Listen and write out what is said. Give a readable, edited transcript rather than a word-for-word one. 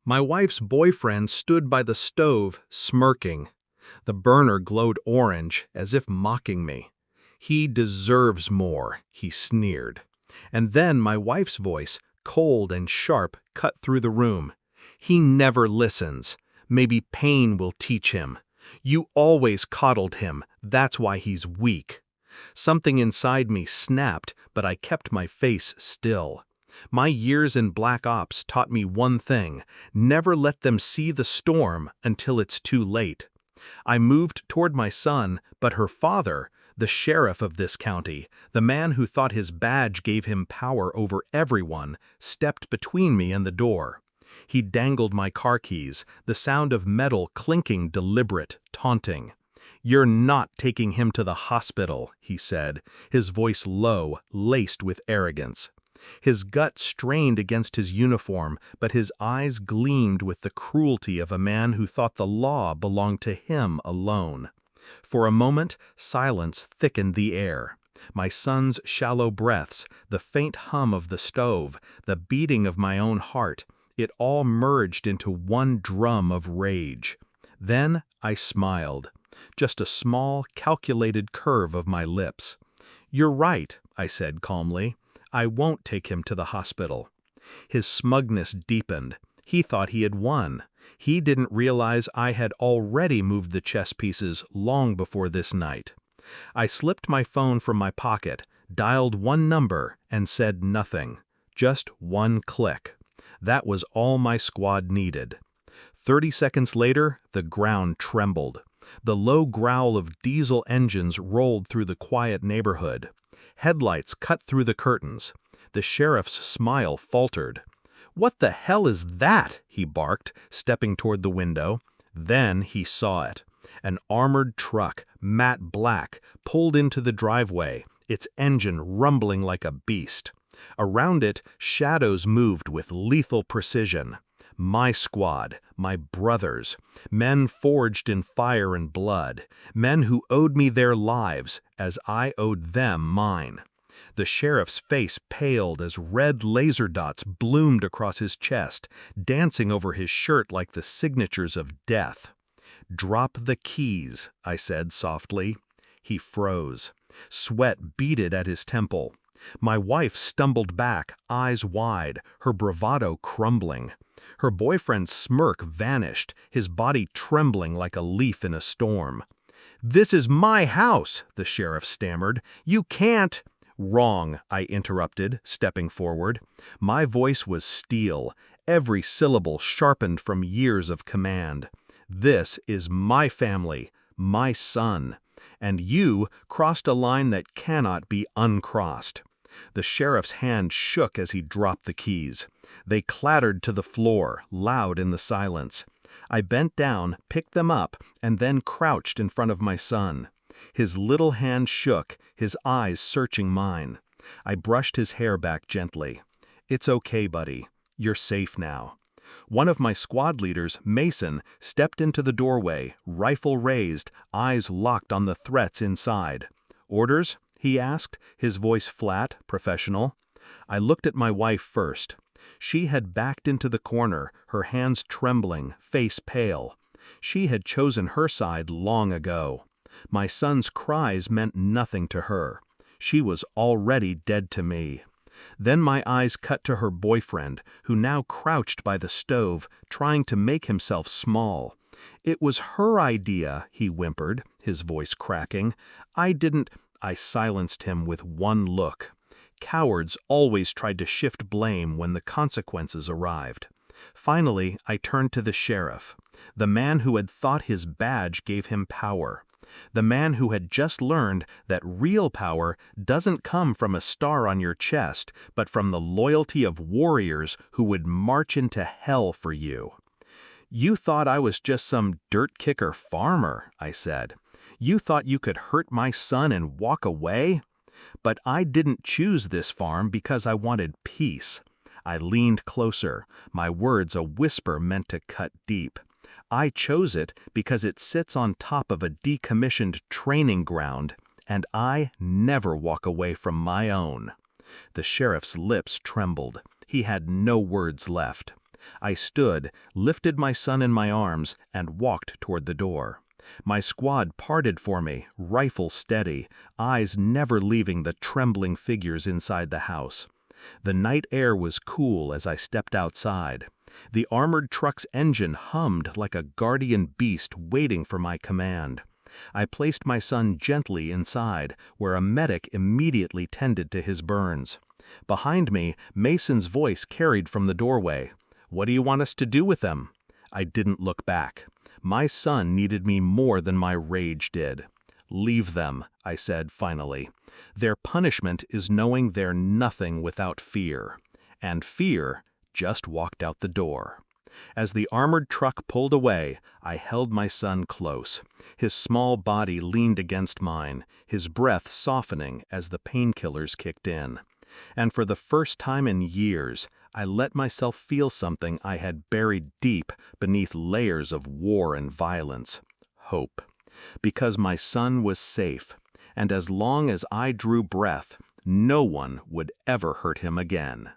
My wife's boyfriend stood by the stove, smirking. The burner glowed orange, as if mocking me. "He deserves more," he sneered. And then my wife's voice, cold and sharp, cut through the room. "He never listens. Maybe pain will teach him. You always coddled him, that's why he's weak." Something inside me snapped, but I kept my face still. My years in Black Ops taught me one thing: never let them see the storm until it's too late. I moved toward my son, but her father, the sheriff of this county, the man who thought his badge gave him power over everyone, stepped between me and the door. He dangled my car keys, the sound of metal clinking deliberate, taunting. "You're not taking him to the hospital," he said, his voice low, laced with arrogance. His gut strained against his uniform, but his eyes gleamed with the cruelty of a man who thought the law belonged to him alone. For a moment, silence thickened the air. My son's shallow breaths, the faint hum of the stove, the beating of my own heart, it all merged into one drum of rage. Then I smiled. Just a small, calculated curve of my lips. "You're right," I said calmly. "I won't take him to the hospital." His smugness deepened. He thought he had won. He didn't realize I had already moved the chess pieces long before this night. I slipped my phone from my pocket, dialed one number, and said nothing. Just one click. That was all my squad needed. 30 seconds later, the ground trembled. The low growl of diesel engines rolled through the quiet neighborhood. Headlights cut through the curtains. The sheriff's smile faltered. "What the hell is that?" he barked, stepping toward the window. Then he saw it. An armored truck, matte black, pulled into the driveway, its engine rumbling like a beast. Around it, shadows moved with lethal precision. My squad, my brothers, men forged in fire and blood, men who owed me their lives as I owed them mine. The sheriff's face paled as red laser dots bloomed across his chest, dancing over his shirt like the signatures of death. "Drop the keys," I said softly. He froze. Sweat beaded at his temple. My wife stumbled back, eyes wide, her bravado crumbling. Her boyfriend's smirk vanished, his body trembling like a leaf in a storm. "This is my house," the sheriff stammered. "You can't—" "Wrong," I interrupted, stepping forward. My voice was steel, every syllable sharpened from years of command. "This is my family, my son, and you crossed a line that cannot be uncrossed." The sheriff's hand shook as he dropped the keys. They clattered to the floor, loud in the silence. I bent down, picked them up, and then crouched in front of my son. His little hand shook, his eyes searching mine. I brushed his hair back gently. "It's okay, buddy. You're safe now." One of my squad leaders, Mason, stepped into the doorway, rifle raised, eyes locked on the threats inside. "Orders?" he asked, his voice flat, professional. I looked at my wife first. She had backed into the corner, her hands trembling, face pale. She had chosen her side long ago. My son's cries meant nothing to her. She was already dead to me. Then my eyes cut to her boyfriend, who now crouched by the stove, trying to make himself small. "It was her idea," he whimpered, his voice cracking. I silenced him with one look. Cowards always tried to shift blame when the consequences arrived. Finally, I turned to the sheriff, the man who had thought his badge gave him power. The man who had just learned that real power doesn't come from a star on your chest, but from the loyalty of warriors who would march into hell for you. "You thought I was just some dirt-kicker farmer," I said. "You thought you could hurt my son and walk away? But I didn't choose this farm because I wanted peace." I leaned closer, my words a whisper meant to cut deep. "I chose it because it sits on top of a decommissioned training ground, and I never walk away from my own." The sheriff's lips trembled. He had no words left. I stood, lifted my son in my arms, and walked toward the door. My squad parted for me, rifle steady, eyes never leaving the trembling figures inside the house. The night air was cool as I stepped outside. The armored truck's engine hummed like a guardian beast waiting for my command. I placed my son gently inside, where a medic immediately tended to his burns. Behind me, Mason's voice carried from the doorway. "What do you want us to do with them?" I didn't look back. My son needed me more than my rage did. "Leave them," I said finally. "Their punishment is knowing they're nothing without fear." And fear just walked out the door. As the armored truck pulled away, I held my son close. His small body leaned against mine, his breath softening as the painkillers kicked in. And for the first time in years, I let myself feel something I had buried deep beneath layers of war and violence: hope. Because my son was safe, and as long as I drew breath, no one would ever hurt him again.